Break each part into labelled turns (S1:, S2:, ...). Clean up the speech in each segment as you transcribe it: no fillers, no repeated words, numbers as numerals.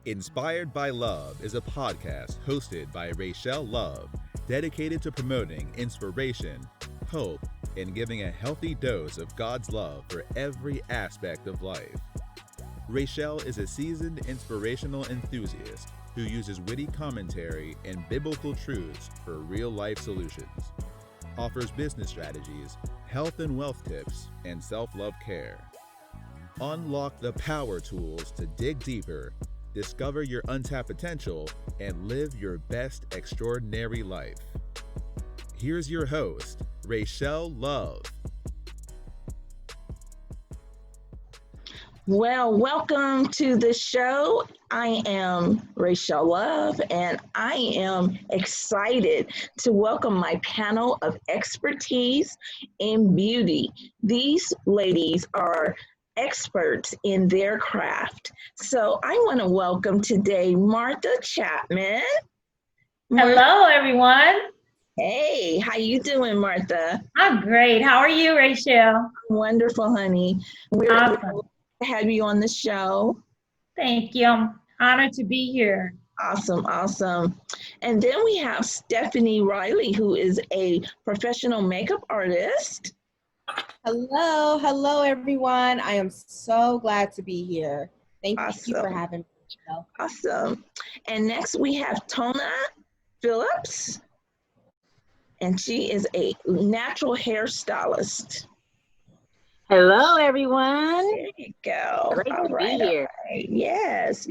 S1: Inspired by Love is a podcast hosted by Rachelle Love, dedicated to promoting inspiration, hope, and giving a healthy dose of God's love for every aspect of life. Rachelle is a seasoned inspirational enthusiast who uses witty commentary and biblical truths for real life solutions, offers business strategies, health and wealth tips, and self love care. Unlock the power tools to dig deeper, discover your untapped potential, and live your best extraordinary life. Here's your host, Rachelle Love.
S2: Well, welcome to the show. I am Rachelle Love, and I am excited to welcome my panel of expertise in beauty. These ladies are experts in their craft. So I want to welcome today Martha Chapman.
S3: Hello, everyone.
S2: Hey, how you doing, Martha?
S3: I'm great. How are you, Rachelle?
S2: Wonderful, honey. We're
S3: Awesome.
S2: to have you on the show.
S3: Thank you. I'm honored to be here.
S2: Awesome. And then we have Stephanie Riley, who is a professional makeup artist.
S4: Hello, everyone. I am so glad to be here. Thank you for having me.
S2: Awesome. And next we have Tona Phillips, and she is a natural hairstylist.
S5: Hello, everyone.
S2: There you go.
S5: Great to be here.
S2: Right. Yes.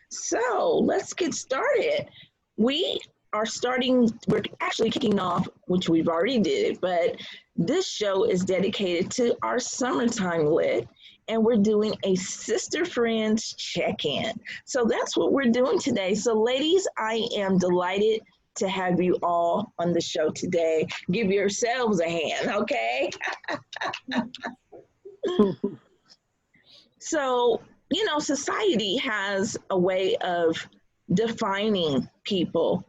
S2: So let's get started. We're actually kicking off, which we've already did, but this show is dedicated to our summertime lit, and we're doing a Sister Friends check-in. So that's what we're doing today. So ladies, I am delighted to have you all on the show today. Give yourselves a hand, okay? So, society has a way of defining people.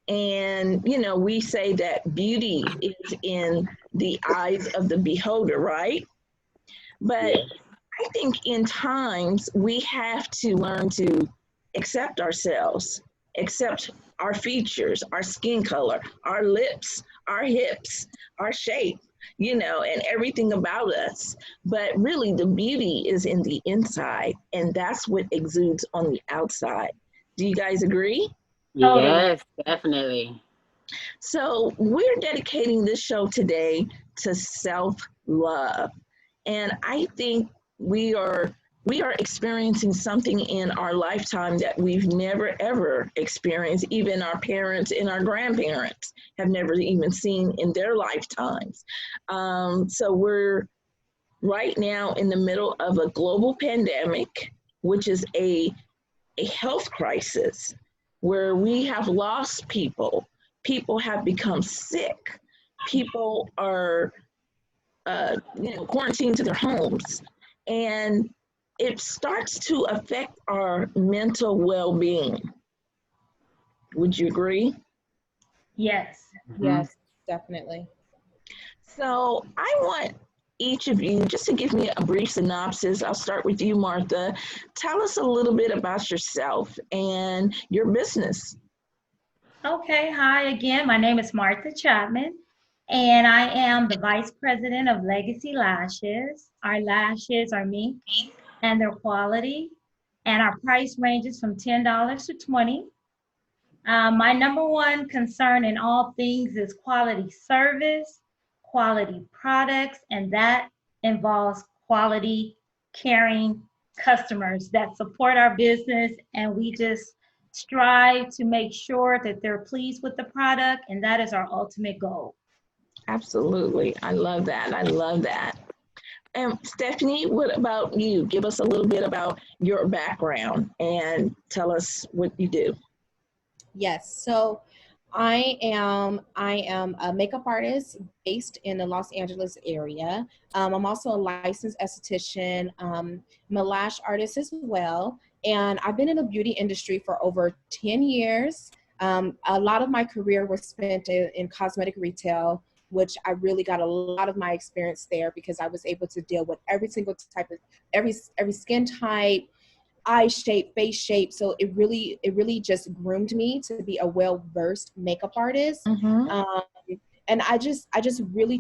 S2: And, we say that beauty is in the eyes of the beholder, right? But I think in times we have to learn to accept ourselves, accept our features, our skin color, our lips, our hips, our shape, and everything about us. But really, the beauty is in the inside, and that's what exudes on the outside. Do you guys agree?
S5: Yes, definitely.
S2: So we're dedicating this show today to self-love. And I think we are experiencing something in our lifetime that we've never ever experienced. Even our parents and our grandparents have never even seen in their lifetimes. So we're right now in the middle of a global pandemic, which is a health crisis where we have lost people. People have become sick. People are quarantined to their homes. And it starts to affect our mental well-being. Would you agree?
S3: Yes.
S4: Yes, definitely.
S2: So I want each of you just to give me a brief synopsis. I'll start with you, Martha. Tell us a little bit about yourself and your business.
S3: Okay. Hi again. My name is Martha Chapman, and I am the Vice President of Legacy Lashes. Our lashes are mink and their quality, and our price ranges from $10 to $20. My number one concern in all things is quality service, quality products, and that involves quality, caring customers that support our business. And we just strive to make sure that they're pleased with the product, and that is our ultimate goal.
S2: Absolutely. I love that. And Stephanie, what about you? Give us a little bit about your background and tell us what you do.
S4: Yes. So I am a makeup artist based in the Los Angeles area. I'm also a licensed esthetician. I'm a lash artist as well. And I've been in the beauty industry for over 10 years. A lot of my career was spent in cosmetic retail, which I really got a lot of my experience there because I was able to deal with every single type of every skin type, eye shape, face shape. So it really just groomed me to be a well-versed makeup artist.
S2: Mm-hmm.
S4: And I just really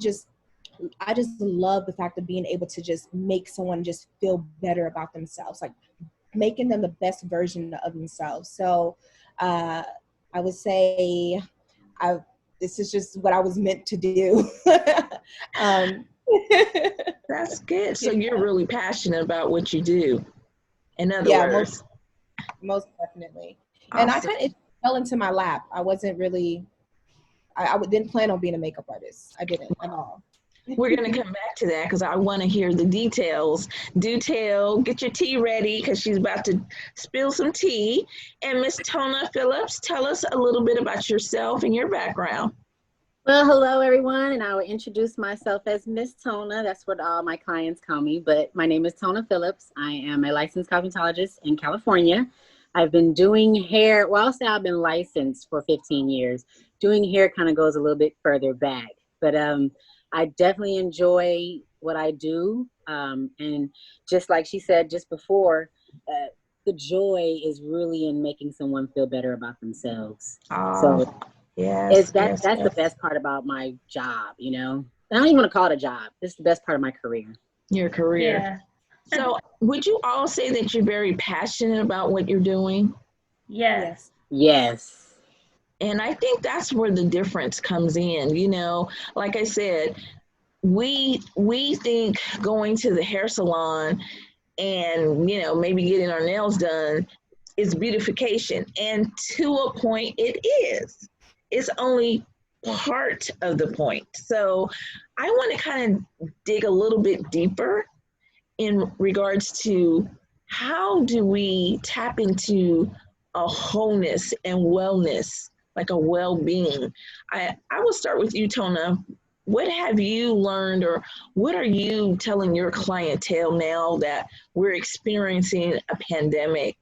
S4: I just love the fact of being able to just make someone just feel better about themselves, like making them the best version of themselves. So I would say this is just what I was meant to do. um,
S2: That's good. So you're really passionate about what you do. In other
S4: yeah,
S2: words.
S4: most definitely. And I
S2: Awesome.
S4: kind of, it fell into my lap. I wasn't really, didn't plan on being a makeup artist. I didn't at all.
S2: We're going to come back to that because I want to hear the details. Do tell, get your tea ready because she's about to spill some tea. And Miss Tona Phillips, tell us a little bit about yourself and your background.
S5: Well, hello everyone, and I will introduce myself as Miss Tona. That's what all my clients call me, but my name is Tona Phillips. I am a licensed cosmetologist in California. I've been doing hair, well, I'll say I've been licensed for 15 years. Doing hair kind of goes a little bit further back, but I definitely enjoy what I do. And just like she said just before, the joy is really in making someone feel better about themselves. So
S2: Yes,
S5: that's the best part about my job, you know. I don't even want to call it a job. It's the best part of my career.
S2: Your career.
S3: Yeah.
S2: So would you all say that you're very passionate about what you're doing?
S3: Yes.
S5: Yes.
S2: And I think that's where the difference comes in. You know, like I said, we think going to the hair salon and, you know, maybe getting our nails done is beautification. And to a point, it is. It's only part of the point. So I want to kind of dig a little bit deeper in regards to how do we tap into a wholeness and wellness, like a well-being. I will start with you, Tona. What have you learned, or what are you telling your clientele now that we're experiencing a pandemic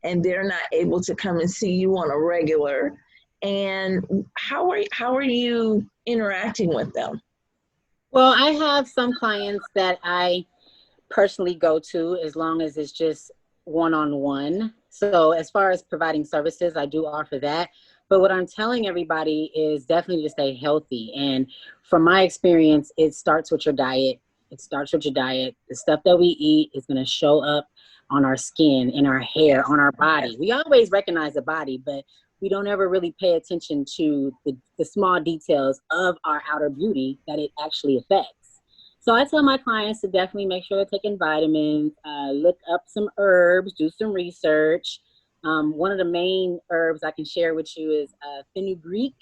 S2: and they're not able to come and see you on a regular? And how are you interacting with them?
S5: Well, I have some clients that I personally go to as long as it's just one-on-one. So as far as providing services, I do offer that. But what I'm telling everybody is definitely to stay healthy. And from my experience, it starts with your diet. It starts with your diet. The stuff that we eat is going to show up on our skin, in our hair, on our body. We always recognize the body, but we don't ever really pay attention to the small details of our outer beauty that it actually affects. So I tell my clients to definitely make sure they're taking vitamins, look up some herbs, do some research. One of the main herbs I can share with you is fenugreek,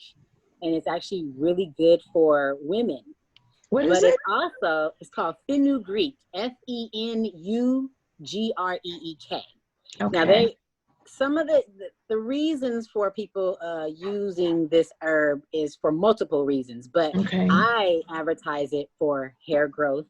S5: and it's actually really good for women.
S2: What is
S5: But
S2: it?
S5: it's called fenugreek, Fenugreek. Now
S2: Okay.
S5: some of the reasons for people using this herb is for multiple reasons, but
S2: Okay.
S5: I advertise it for hair growth,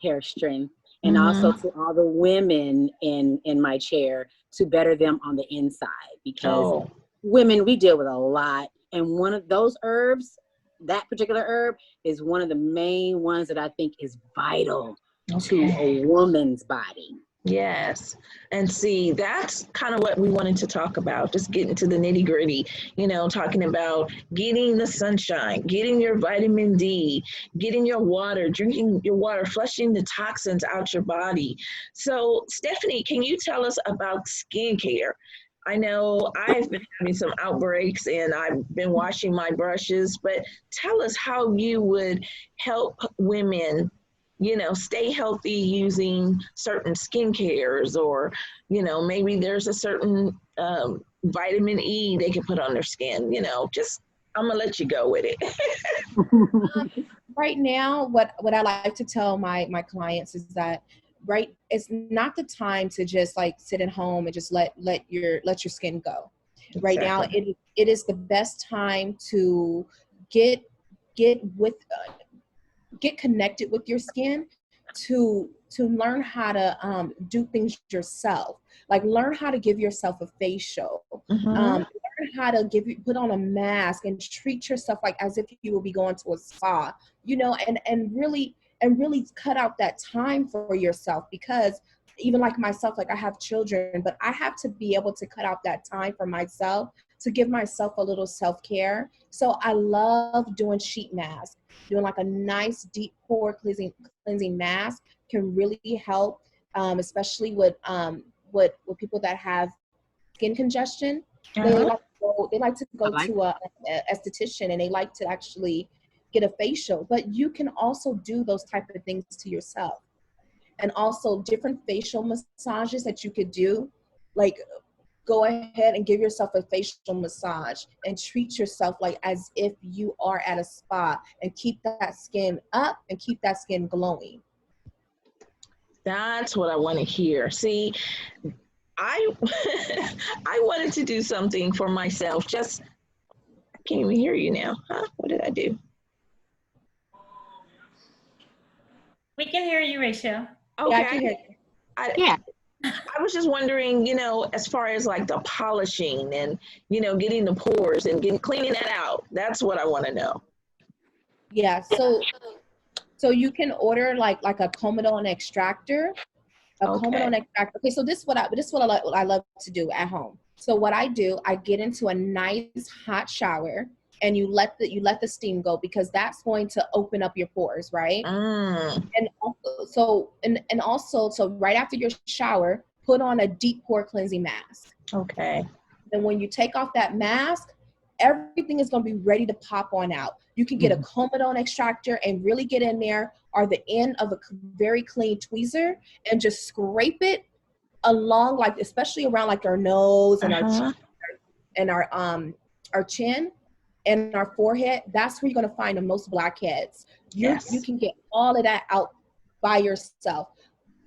S5: hair strength, and also
S2: Mm-hmm.
S5: to all the women in my chair to better them on the inside, because
S2: Oh,
S5: women, we deal with a lot, and one of those herbs, that particular herb, is one of the main ones that I think is vital to a
S2: okay.
S5: woman's body.
S2: Yes. And see, that's kind of what we wanted to talk about, just getting to the nitty gritty, you know, talking about getting the sunshine, getting your vitamin D, getting your water, drinking your water, flushing the toxins out your body. So, Stephanie, can you tell us about skincare? I know I've been having some outbreaks and I've been washing my brushes, but tell us how you would help women, you know, stay healthy using certain skincares, or, you know, maybe there's a certain vitamin E they can put on their skin, you know, just, I'm gonna let you go with it.
S4: Right now, what I like to tell my clients is that it's not the time to just like sit at home and just let your skin go. Right now,
S2: Exactly.
S4: it is the best time to get get with get connected with your skin, to learn how to do things yourself, like learn how to give yourself a facial,
S2: Mm-hmm.
S4: learn how to put on a mask and treat yourself like as if you will be going to a spa, you know, and really cut out that time for yourself, because even like myself, like I have children, but I have to be able to cut out that time for myself to give myself a little self-care. So I love doing sheet masks. Doing like a nice deep pore cleansing mask can really help, especially with people that have skin congestion.
S2: Uh-huh.
S4: They like to go
S5: like
S4: to a esthetician, and they like to actually get a facial. But you can also do those type of things to yourself, and also different facial massages that you could do, like go ahead and give yourself a facial massage and treat yourself like as if you are at a spa, and keep that skin up and keep that skin glowing.
S2: That's what I want to hear. See, I I wanted to do something for myself. Just I can't even hear you now. Huh? What did I do?
S3: We can hear you, Rachel.
S4: Yeah, I
S2: Okay.
S4: can hear you.
S2: I,
S5: yeah.
S2: I was just wondering, as far as like the polishing and, getting the pores and cleaning that out. That's what I want to know.
S4: Yeah, so you can order like a comedone extractor. A
S2: Okay.
S4: comedone extractor. Okay, so this is what I love to do at home. So what I do, I get into a nice hot shower, and you let the steam go, because that's going to open up your pores, right?
S2: Mm,
S4: And also, so right after your shower, put on a deep pore cleansing mask.
S2: okay.
S4: And when you take off that mask, everything is going to be ready to pop on out. You can get a comedone extractor and really get in there, or the end of a very clean tweezer, and just scrape it along, like especially around like our nose and
S2: Uh-huh.
S4: our chin and our forehead. That's where you're going to find the most blackheads. You
S2: Yes.
S4: can get all of that out by yourself.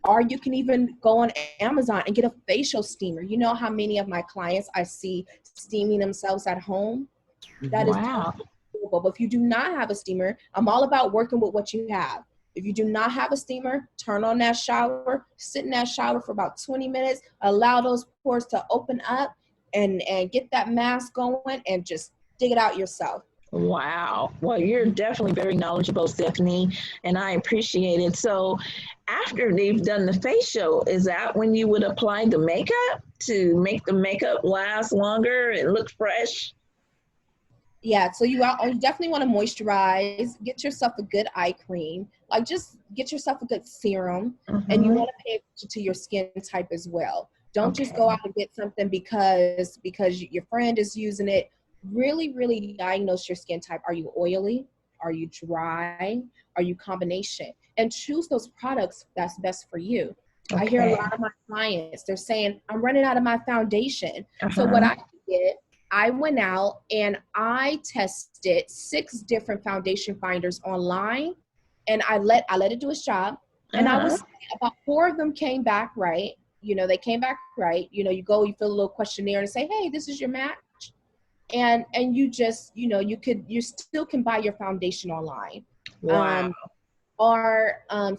S4: Or you can even go on Amazon and get a facial steamer. You know how many of my clients I see steaming themselves at home? That is
S2: Wow.
S4: totally doable. But if you do not have a steamer, I'm all about working with what you have. If you do not have a steamer, turn on that shower, sit in that shower for about 20 minutes, allow those pores to open up, and get that mask going, and just dig it out yourself.
S2: Wow. Well, you're definitely very knowledgeable, Stephanie, and I appreciate it. So, after they've done the facial, is that when you would apply the makeup to make the makeup last longer and look fresh?
S4: Yeah, so you definitely want to moisturize, get yourself a good eye cream, like just get yourself a good serum, and you
S2: Mm-hmm.
S4: want to pay attention to your skin type as well. Don't just
S2: Okay.
S4: go out and get something because your friend is using it. Really, really diagnose your skin type. Are you oily? Are you dry? Are you combination? And choose those products that's best for you. I hear a
S2: Okay.
S4: lot of my clients, they're saying, I'm running out of my foundation. So what
S2: Uh-huh.
S4: I did, I went out and I tested 6 different foundation finders online, and I let it do its job. And I
S2: Uh-huh.
S4: was about 4 of them came back right. They came back right. You go, you fill a little questionnaire and say, hey, this is your match. And you just, you still can buy your foundation online.
S2: Wow.
S4: Um, or I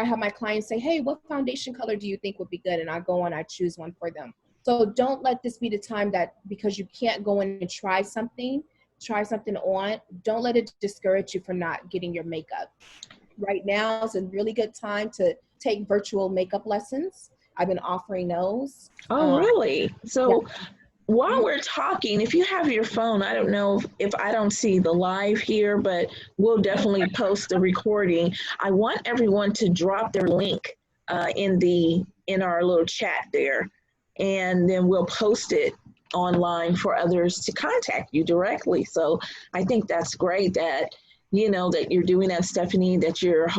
S4: have my clients say, hey, what foundation color do you think would be good? And I go and I choose one for them. So don't let this be the time that because you can't go in and try something on, don't let it discourage you from not getting your makeup. Right now is a really good time to take virtual makeup lessons. I've been offering those.
S2: Oh,
S4: Uh,
S2: really?
S4: yeah.
S2: So, while we're talking, if you have your phone, I don't know if I don't see the live here, but we'll definitely post the recording. I want everyone to drop their link in our little chat there, and then we'll post it online for others to contact you directly. So I think that's great that that you're doing that, Stephanie. That you're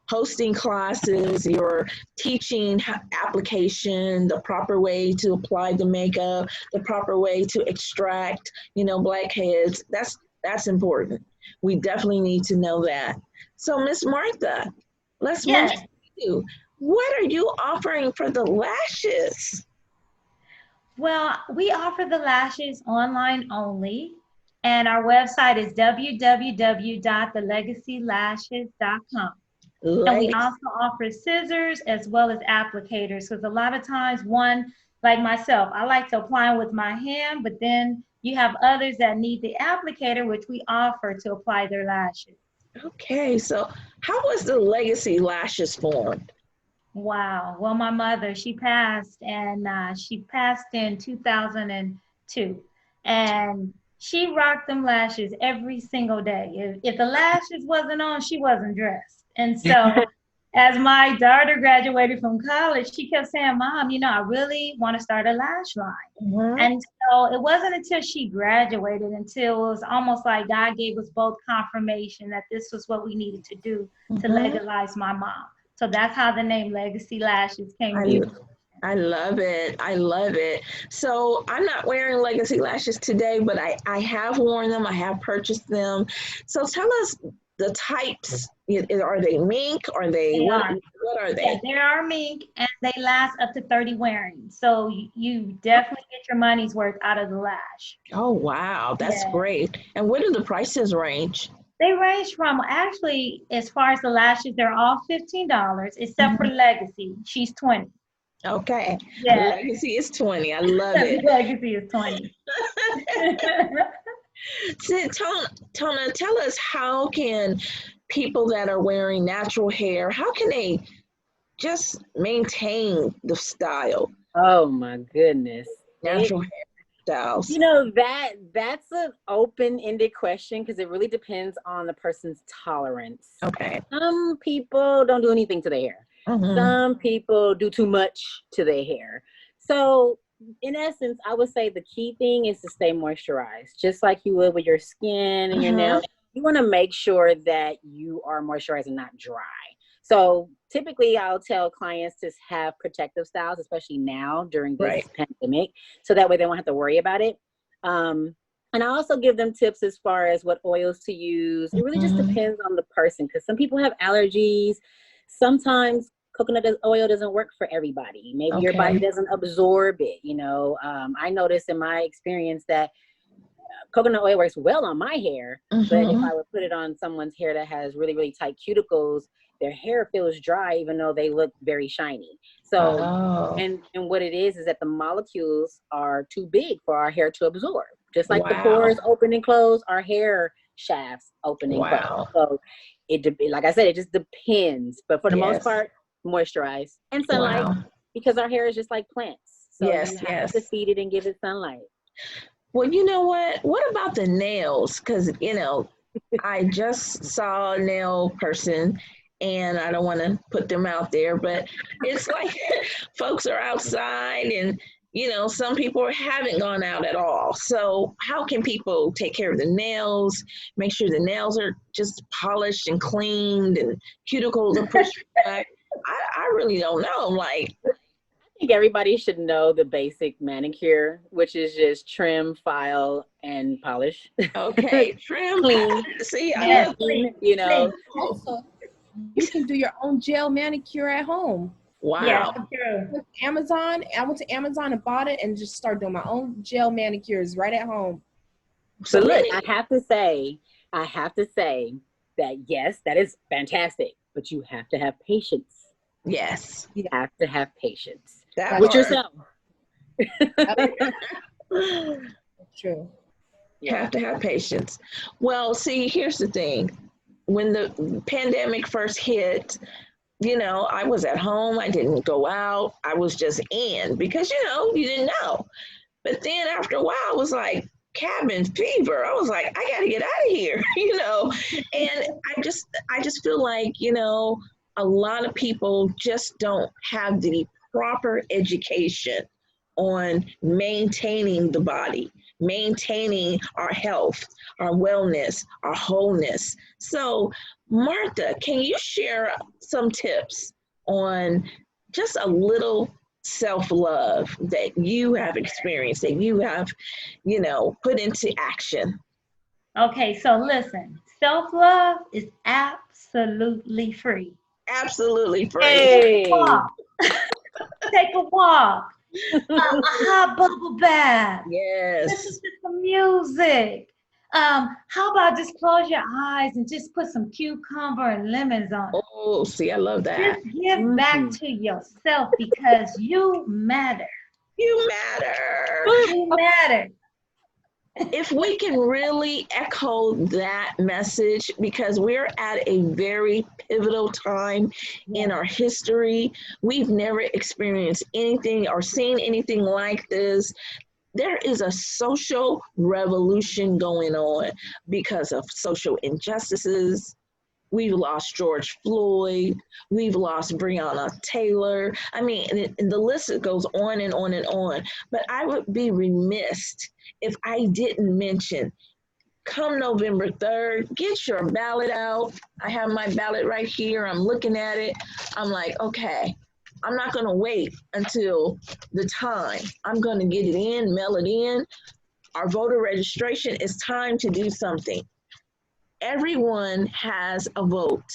S2: hosting classes, you're teaching application, the proper way to apply the makeup, the proper way to extract, blackheads. That's important. We definitely need to know that. So, Miss Martha, let's move
S3: Yes.
S2: to you. What are you offering for the lashes?
S3: Well, we offer the lashes online only, and our website is www.thelegacylashes.com. And we
S2: Legacy.
S3: also offer scissors as well as applicators, because a lot of times, one, like myself, I like to apply them with my hand, but then you have others that need the applicator, which we offer to apply their lashes.
S2: Okay, so how was the Legacy Lashes formed?
S3: Wow. Well, my mother, she passed, and she passed in 2002. And she rocked them lashes every single day. If the lashes wasn't on, she wasn't dressed. And so as my daughter graduated from college, she kept saying, Mom, I really want to start a lash line.
S2: Mhm.
S3: And so it wasn't until she graduated until it was almost like God gave us both confirmation that this was what we needed to do to
S2: Mhm.
S3: legalize my mom. So that's how the name Legacy Lashes came to be.
S2: I love it. I love it. So I'm not wearing legacy lashes today, but I have worn them. I have purchased them. So tell us the types. Are they mink? Are they
S3: They
S2: what?
S3: are.
S2: What are
S3: Yeah,
S2: they?
S3: they are mink and they last up to 30 wearing. So you definitely get your money's worth out of the lash.
S2: Oh wow, that's
S3: Yeah.
S2: great. And where do the prices range?
S3: They range from actually, as far as the lashes, they're all $15, except for
S2: Mhm.
S3: Legacy. She's 20.
S2: Okay,
S3: Yeah,
S2: legacy is 20. I love it.
S3: Legacy is 20.
S2: So, Tona, tell us how can people that are wearing natural hair, how can they just maintain the style,
S5: Oh my goodness.
S2: natural hair styles?
S5: That's an open-ended question because it really depends on the person's tolerance.
S2: Okay.
S5: Some people don't do anything to their hair.
S2: Mhm.
S5: Some people do too much to their hair. So in essence, I would say the key thing is to stay moisturized, just like you would with your skin and your
S2: Mhm.
S5: nails. You want to make sure that you are moisturized and not dry. So typically I'll tell clients to have protective styles, especially now during this
S2: Right.
S5: pandemic, so that way they won't have to worry about it. Um, and I also give them tips as far as what oils to use. It really just
S2: Mhm.
S5: depends on the person because some people have allergies. Sometimes coconut oil doesn't work for everybody. Maybe your body
S2: Okay.
S5: doesn't absorb it. I noticed in my experience that coconut oil works well on my hair, but if
S2: Mhm.
S5: I would put it on someone's hair that has really, really tight cuticles, their hair feels dry even though they look very shiny. So,
S2: Oh,
S5: and what it is that the molecules are too big for our hair to absorb. Just like the
S2: wow.
S5: pores open and close, our hair shafts open and close.
S2: Wow.
S5: So like I said, it just depends. But for the most
S2: Yes.
S5: part, moisturize and sunlight
S2: Wow.
S5: because our hair is just like plants. So you
S2: Yes,
S5: have to
S2: yes.
S5: feed it and give it sunlight.
S2: Well, you know what? What about the nails? Because, I just saw a nail person and I don't want to put them out there, but it's like folks are outside and, some people haven't gone out at all. So, how can people take care of the nails, make sure the nails are just polished and cleaned and cuticles are pushed back? I really don't know. I'm like,
S5: Think everybody should know the basic manicure, which is just trim, file, and polish.
S2: okay, trim,
S5: Clean,
S2: see, I
S3: Yes,
S2: love
S3: please,
S5: you know.
S3: please.
S4: Also, you can do your own gel manicure at home.
S3: Yes,
S2: wow.
S3: true.
S4: With Amazon, I went to Amazon and bought it and just started doing my own gel manicures right at home.
S2: So
S5: But look,
S2: many,
S5: I have to say that yes, that is fantastic, but you have to have patience.
S2: yes,
S5: You have to have patience
S2: that
S5: with
S4: That's
S2: part.
S5: yourself.
S4: true.
S5: Yeah.
S2: Have to have patience. Well, see, here's the thing. When the pandemic first hit, I was at home. I didn't go out. I was just in because, you didn't know. But then after a while, I was like, cabin fever. I was like, I got to get out of here, And I just feel like, a lot of people just don't have the proper education on maintaining the body, maintaining our health, our wellness, our wholeness. So, Martha, can you share some tips on just a little self love that you have experienced, that you have, put into action?
S3: Okay, so listen, self-love is absolutely free.
S2: Absolutely free.
S3: Take a
S5: Hey.
S3: walk. Take a walk. A hot bubble bath. Listen
S2: Yes.
S3: to some music. How about just close your eyes and just put some cucumber and lemons on it?
S2: Oh, see, I love that.
S3: Just give back
S5: Mhm.
S3: to yourself because you matter.
S2: You matter.
S3: You matter.
S2: if we can really echo that message, because we're at a very pivotal time in our history. We've never experienced anything or seen anything like this. There is a social revolution going on because of social injustices. We've lost George Floyd. We've lost Breonna Taylor. I mean, and the list goes on and on and on. But I would be remiss if I didn't mention, come November 3rd, get your ballot out. I have my ballot right here. I'm looking at it. I'm like, okay, I'm not going to wait until the time. I'm going to get it in, mail it in. Our voter registration, is time to do something. Everyone has a vote.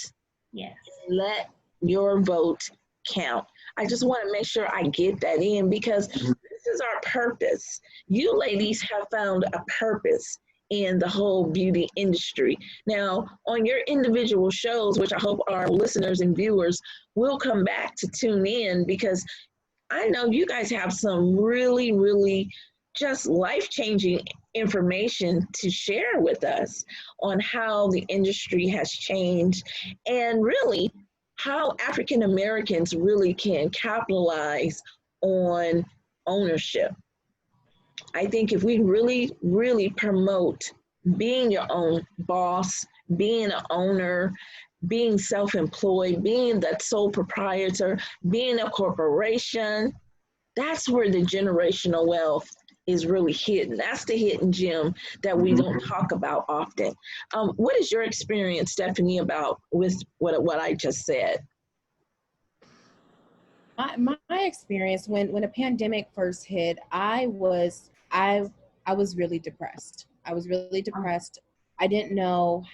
S3: Yes.
S2: Let your vote count. I just want to make sure I get that in, because this is our purpose. You ladies have found a purpose in the whole beauty industry. Now, on your individual shows, which I hope our listeners and viewers will come back to tune in, because I know you guys have some really, really just life-changing information to share with us on how the industry has changed, and really how African Americans really can capitalize on ownership. I think if we really, really promote being your own boss, being an owner, being self-employed, being the sole proprietor, being a corporation, that's where the generational wealth is really hidden. That's the hidden gem that we don't talk about often. What is your experience, Stephanie, about with what I just said?
S4: My experience when a pandemic first hit, I was really depressed. I was really depressed. I didn't know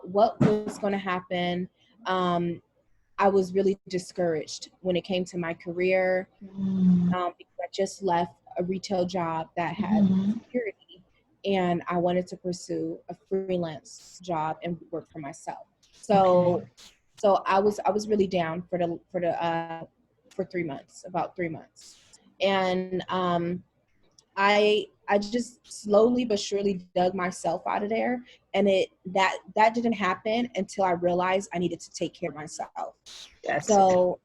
S4: what was going to happen. I was really discouraged when it came to my career, because I just left a retail job that had security, and I wanted to pursue a freelance job and work for myself. So I was really down for 3 months, about 3 months, and I just slowly but surely dug myself out of there, and that didn't happen until I realized I needed to take care of myself.
S2: That's
S4: So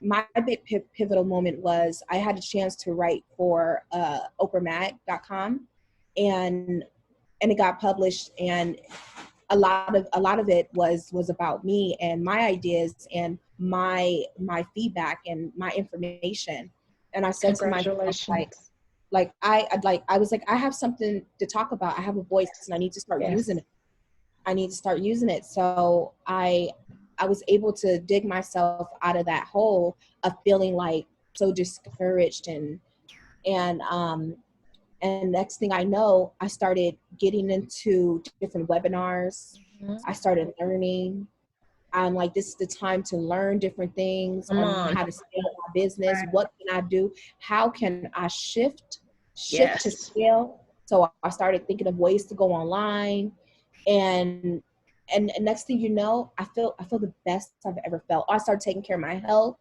S4: my big pivotal moment was I had a chance to write for OprahMag.com, and it got published, and a lot of it was about me and my ideas and my feedback and my information. And I said to myself, I was like, I have something to talk about. I have a voice, and I need to start using it. I need to start using it. So I was able to dig myself out of that hole of feeling like so discouraged, and next thing I know, I started getting into different webinars. I started learning. I'm like, this is the time to learn different things on how to scale my business.
S3: Right.
S4: What can I do? How can I shift
S2: Yes.
S4: to scale? So I started thinking of ways to go online, and next thing you know, I feel the best I've ever felt. I started taking care of my health.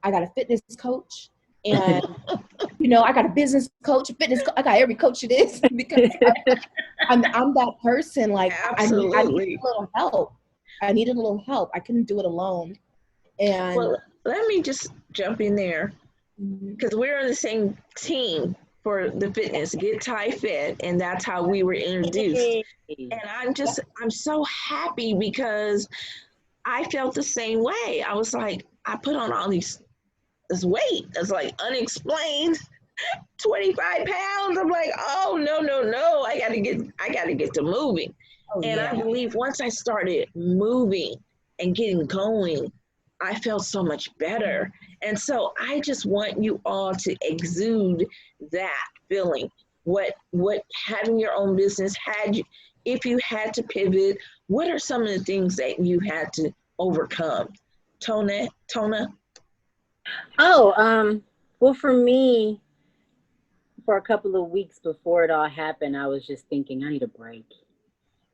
S4: I got a fitness coach, and I got a business coach, I got every coach it is because I'm that person. Like I needed
S2: Absolutely.
S4: a little help. I needed a little help. I couldn't do it alone. And
S2: Well, let me just jump in there, because we're on the same team for the fitness, Get Thai Fit, and that's how we were introduced. And I'm so happy because I felt the same way. I was like, I put on all this weight that's like unexplained, 25 pounds. I'm like, oh no, I gotta get to moving. And I believe once I started moving and getting going, I felt so much better. And so I just want you all to exude that feeling. What having your own business if you had to pivot, what are some of the things that you had to overcome? Tona?
S5: Well, for me, for a couple of weeks before it all happened, I was just thinking I need a break.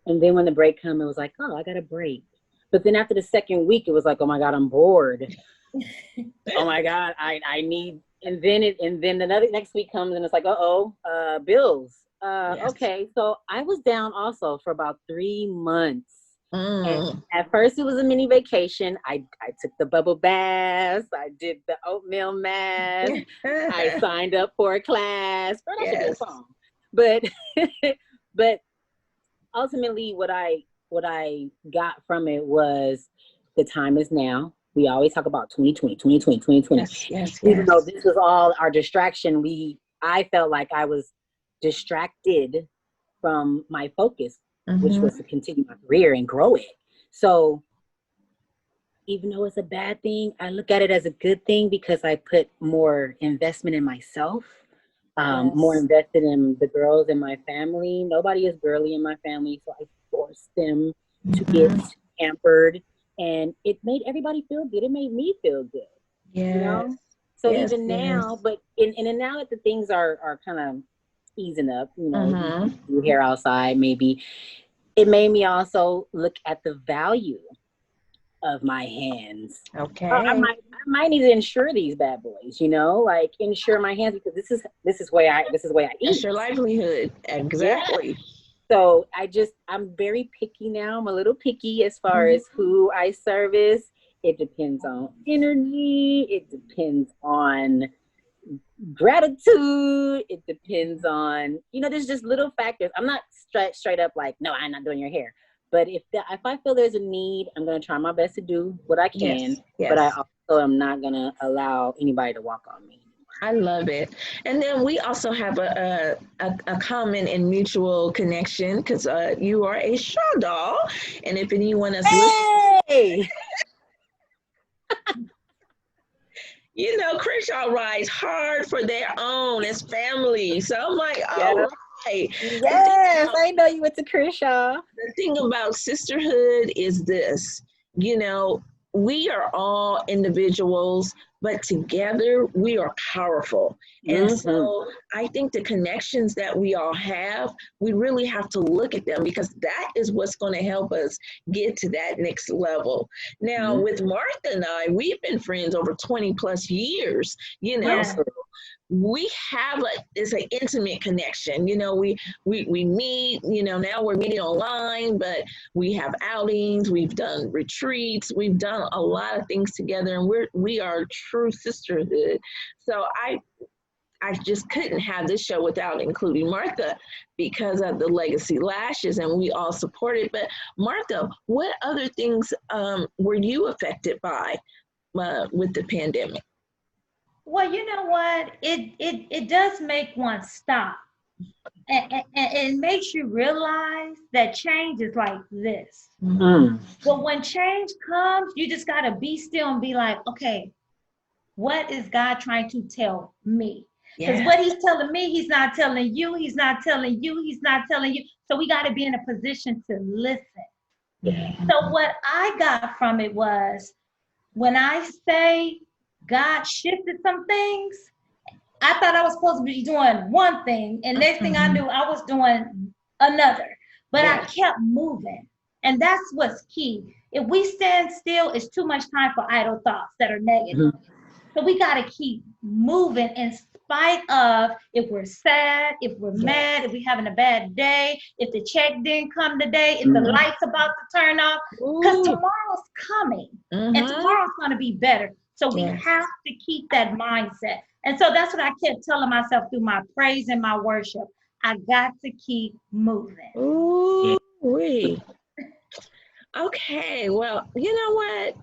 S5: And then when the break came, it was like, oh, I got a break. But then after the second week, it was like, oh my God, I'm bored. Oh my God, I need and then another next week comes and it's like, bills.
S2: Yes.
S5: Okay, so I was down also for about 3 months. And
S2: Mm.
S5: at first it was a mini vacation. I took the bubble baths. I did the oatmeal mask. I signed up for a class. Girl, that should be a
S2: Yes.
S5: song. But but ultimately what I got from it was the time is now. We always talk about 2020, 2020, 2020.
S2: Yes, yes,
S5: Even though
S2: yes.
S5: this was all our distraction, I felt like I was distracted from my focus, which was
S2: Mm-hmm.
S5: to continue my career and grow it. So even though it's a bad thing, I look at it as a good thing because I put more investment in myself, more
S2: Yes.
S5: invested in the girls in my family. Nobody is girly in my family, so I forced them to get
S2: Mm-hmm.
S5: pampered, and it made everybody feel good. It made me feel good, you
S2: Yes.
S5: know. So
S2: Yes,
S5: even
S2: yes.
S5: now, but and now that the things are kind of easing up, you
S2: Mm-hmm.
S5: can do hair outside, maybe it made me also look at the value of my hands.
S2: Okay.
S5: I might need to insure these bad boys, like insure my hands because this is way I
S2: That's
S5: eat.
S2: your livelihood.
S5: Yeah.
S2: Exactly.
S5: So I'm very picky now. I'm a little picky as far
S2: Mhm.
S5: as who I service. It depends on energy. It depends on gratitude. It depends on, there's just little factors. I'm not straight up like, no, I'm not doing your hair. But if I feel there's a need, I'm gonna try my best to do what I can.
S2: Yes.
S5: But I
S2: Yes.
S5: also am not gonna allow anybody to walk on me.
S2: I love it. And then we also have a common and mutual connection because you are a Shaw doll. And if anyone is listening,
S5: Hey!
S2: Crenshaw rides hard for their own as family. So I'm like,
S5: Yeah.
S2: all right.
S5: Yes, I know you went to Kershaw.
S2: The thing about sisterhood is this, you know, we are all individuals, but together we are powerful. And
S5: Mm-hmm.
S2: so I think the connections that we all have, we really have to look at them because that is what's going to help us get to that next level. Now,
S5: Mm-hmm.
S2: with Martha and I, we've been friends over 20 plus years,
S3: Yeah.
S2: so we have it's an intimate connection. We meet, now we're meeting online, but we have outings, we've done retreats, we've done a lot of things together, and we are true sisterhood. So I just couldn't have this show without including Martha because of the Legacy Lashes, and we all support it. But Martha, what other things were you affected by with the pandemic?
S3: Well, you know what? It does make one stop. And it makes you realize that change is like this.
S2: Mm-hmm.
S5: Mm.
S3: But when change comes, you just got to be still and be like, okay, what is God trying to tell me? Because
S2: Yeah.
S3: what he's telling me, he's not telling you, he's not telling you, he's not telling you. So we got to be in a position to listen.
S5: Yeah.
S3: So what I got from it was when I say God shifted some things, I thought I was supposed to be doing one thing, and next thing I
S2: Mhm.
S3: knew, I was doing another. But I
S2: Yes.
S3: kept moving. And that's what's key. If we stand still, it's too much time for idle thoughts that are negative.
S5: Mm-hmm.
S3: So we got to keep moving in spite of if we're sad, if we're
S2: Yes.
S3: mad, if we're having a bad day, if the check didn't come today, if the
S5: Mm-hmm.
S3: light's about to turn off, because
S2: Ooh.
S3: tomorrow's coming and
S2: Mhm.
S3: tomorrow's going to be better. So we
S2: Yes.
S3: have to keep that mindset. And so that's what I kept telling myself through my praise and my worship. I got to keep moving.
S2: Ooh. Wee. Okay. Well, you know what?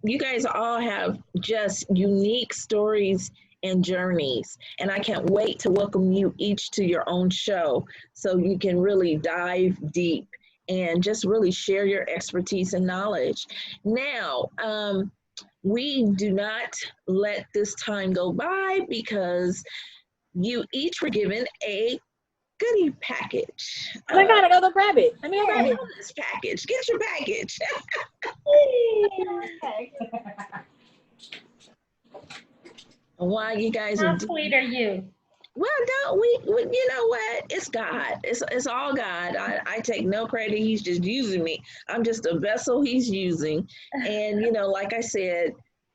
S2: You guys all have just unique stories and journeys, and I can't wait to welcome you each to your own show so you can really dive deep and just really share your expertise and knowledge. Now, we do not let this time go by because you each were given a goodie package.
S5: Oh my God, I gotta go grab it. Let me go grab it.
S2: Wellness package. Get your package. While you guys are
S3: How
S2: doing,
S3: sweet are you?
S2: well, don't we? You know what? It's God. It's all God. I take no credit. He's just using me. I'm just a vessel He's using. And like I said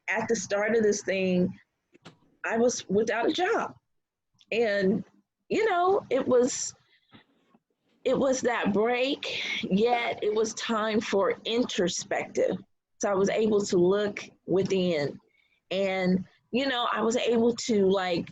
S2: at the start of this thing, I was without a job. And, you know, it was that break, yet it was time for introspective. So I was able to look within and, you know, I was able to like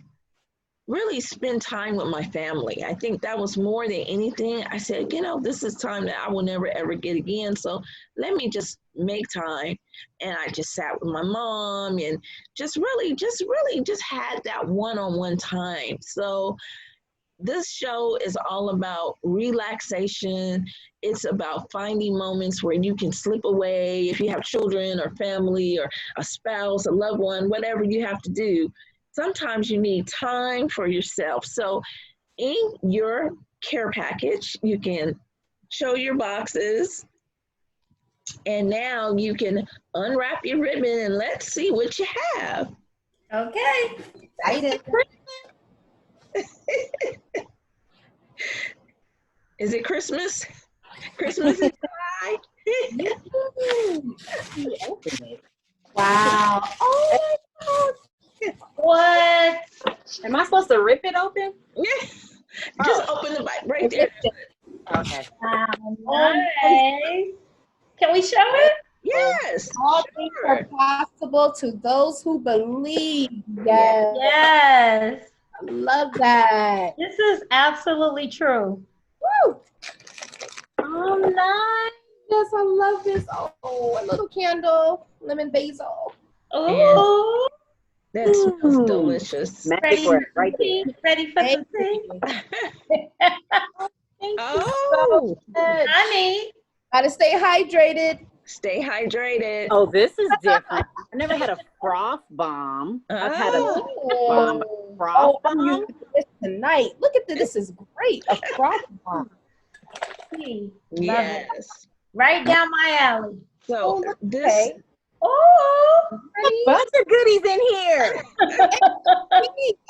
S2: really spend time with my family. I think that was more than anything. I said, you know, this is time that I will never ever get again. So let me just make time. And I just sat with my mom and just had that one on one time. So this show is all about relaxation. It's about finding moments where you can slip away if you have children or family or a spouse, a loved one, whatever you have to do. Sometimes you need time for yourself. So, in your care package, you can show your boxes, and now you can unwrap your ribbon and let's see what you have.
S3: Okay.
S4: Excited.
S2: Is it Christmas? Christmas is high.
S5: Open it.
S4: Wow. Oh my
S3: What?
S5: Am I supposed to rip it open?
S2: Yeah. Just open the bite right there.
S5: Okay.
S3: Nice. Can we show it?
S2: Yes.
S4: All things are
S2: Sure.
S4: possible to those who believe. Yes.
S3: Yes.
S4: I love that.
S3: This is absolutely true.
S4: Woo. Oh, nice. Yes, I love this. Oh, a little candle, lemon basil.
S3: Ooh.
S2: That smells
S5: Ooh.
S2: delicious.
S5: Magic
S3: Ready
S5: word
S3: for
S5: right there.
S3: tea? Ready for some
S4: Thank
S3: tea?
S4: you. Thank you so
S2: Oh,
S4: much.
S3: Honey.
S4: Gotta stay hydrated.
S2: stay hydrated.
S5: Oh, this is different. I never had a froth bomb. I've had a
S2: Oh,
S5: bomb.
S4: Oh,
S5: Froth
S4: I'm
S5: bomb?
S4: using this tonight. Look at this. This is great. A froth bomb.
S3: Tea. Love it.
S2: yes.
S3: Right down my alley.
S2: So
S4: Oh,
S2: this,
S4: okay.
S3: Oh.
S4: Ready?
S5: Bunch of goodies in here.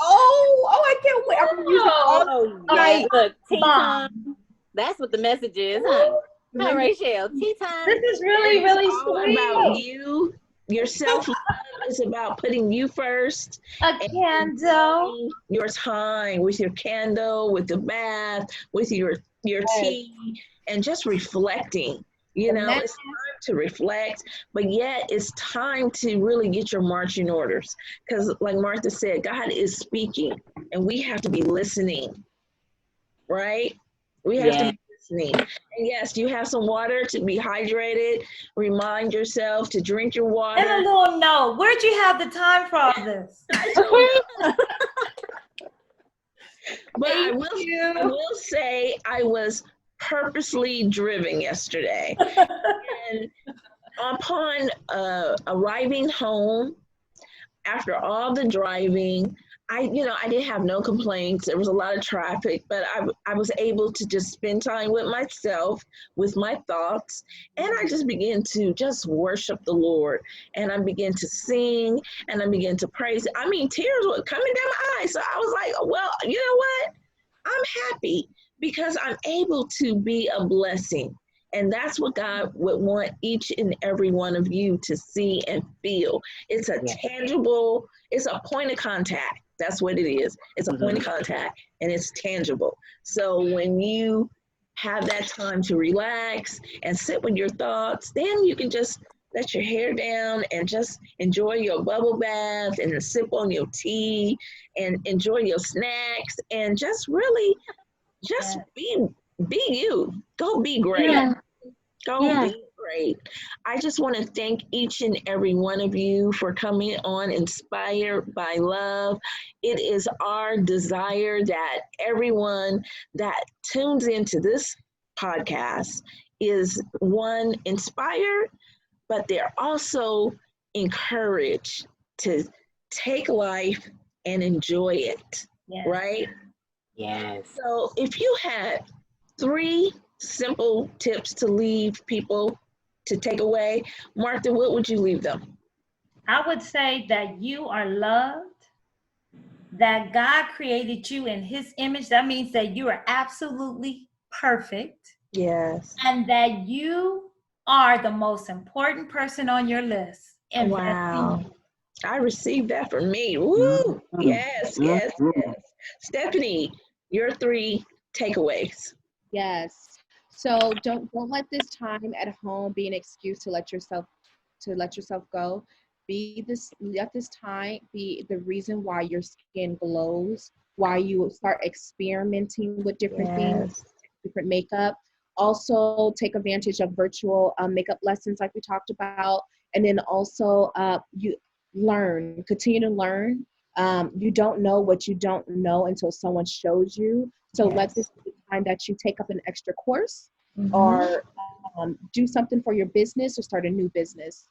S4: Oh, I can't wait. I'm gonna use it all
S5: Oh,
S4: night.
S5: yeah. Look, tea time.
S3: Bomb.
S5: That's what the message is, huh? Hi, Rachel. Tea time.
S3: This is really, really
S2: it's all about
S3: sweet.
S2: you. Your self-love is about putting you first.
S3: A candle.
S2: Your time with your candle, with the bath, with your
S4: Yes.
S2: tea, and just reflecting. You know,
S4: Amen.
S2: it's time to reflect, but yet it's time to really get your marching orders. Because, like Martha said, God is speaking, and we have to be listening, right? We have to
S5: Yeah.
S2: be listening. And yes, you have some water to be hydrated. Remind yourself to drink your
S3: And a
S2: water.
S3: little note. Where'd you have the time for all this?
S2: But I
S3: Thank
S2: will
S3: you.
S2: say I was purposely driven yesterday. And upon arriving home, after all the driving, I didn't have no complaints. There was a lot of traffic, but I was able to just spend time with myself, with my thoughts, and I just began to just worship the Lord. And I began to sing, and I began to praise. I mean, tears were coming down my eyes. So I was like, well, you know what? I'm happy because I'm able to be a blessing. And that's what God would want each and every one of you to see and feel. It's a
S5: Yeah.
S2: tangible, it's a point of contact. That's what it is. It's a point of contact and it's tangible. So when you have that time to relax and sit with your thoughts, then you can just let your hair down and just enjoy your bubble bath and sip on your tea and enjoy your snacks and just really just be you. Go be great.
S5: Yeah.
S2: Go
S5: Yeah.
S2: be great. I just want to thank each and every one of you for coming on Inspired by Love. It is our desire that everyone that tunes into this podcast is one inspired, but they're also encouraged to take life and enjoy it,
S3: Yes.
S2: right?
S5: Yes.
S2: So if you had 3 simple tips to leave people to take away, Martha, what would you leave them?
S3: I would say that you are loved, that God created you in his image. That means that you are absolutely perfect,
S2: Yes.
S3: and that you are the most important person on your list. Invest in
S2: Wow.
S3: you.
S2: I received that for me. Woo! Yes, yes, yes. Stephanie, your 3 takeaways.
S4: Yes. So don't let this time at home be an excuse to let yourself go. Let this time be the reason why your skin glows, why you start experimenting with different things,
S2: Yes.
S4: different makeup. Also, take advantage of virtual makeup lessons, like we talked about, and then also you continue to learn. You don't know what you don't know until someone shows you. So let this
S2: Yes.
S4: be the time that you take up an extra course
S2: Hmm.
S4: or do something for your business or start a new business.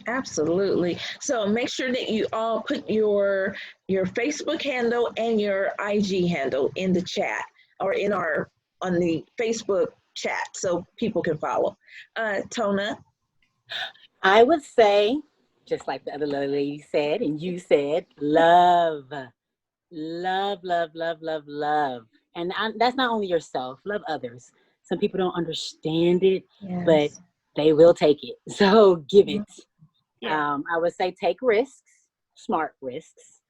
S2: Absolutely. So make sure that you all put your Facebook handle and your IG handle in the chat or in our on the Facebook chat so people can follow. Tona.
S5: I would say, just like the other lady said, and you said, love, love, love, love, love, love. And that's not only yourself, love others. Some people don't understand it, but
S2: Yes.
S5: they will take it. So give it.
S3: Yeah.
S5: I would say take risks, smart risks.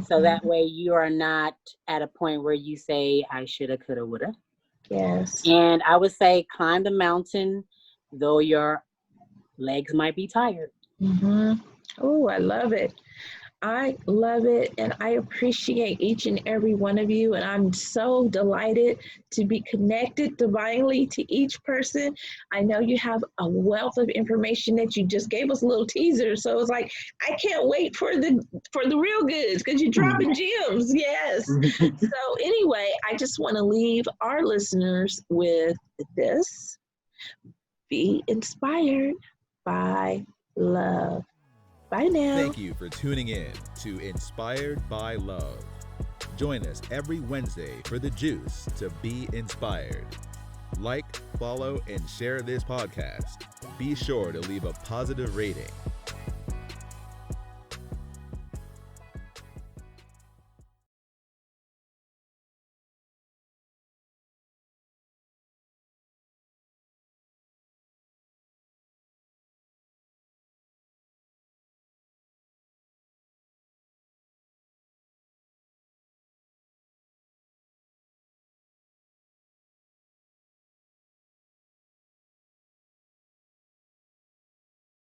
S5: So that
S2: Mhm.
S5: way you are not at a point where you say, I shoulda, coulda, woulda.
S2: Yes.
S5: And I would say climb the mountain, though your legs might be tired.
S2: Hmm. Oh, I love it. I love it and I appreciate each and every one of you. And I'm so delighted to be connected divinely to each person. I know you have a wealth of information that you just gave us a little teaser. So it's like, I can't wait for the real goods because you're dropping gems. Yes. So anyway, I just want to leave our listeners with this. Be inspired by love. Bye now.
S1: Thank you for tuning in to Inspired by Love. Join us every Wednesday for the juice to be inspired. Like, follow, and share this podcast. Be sure to leave a positive rating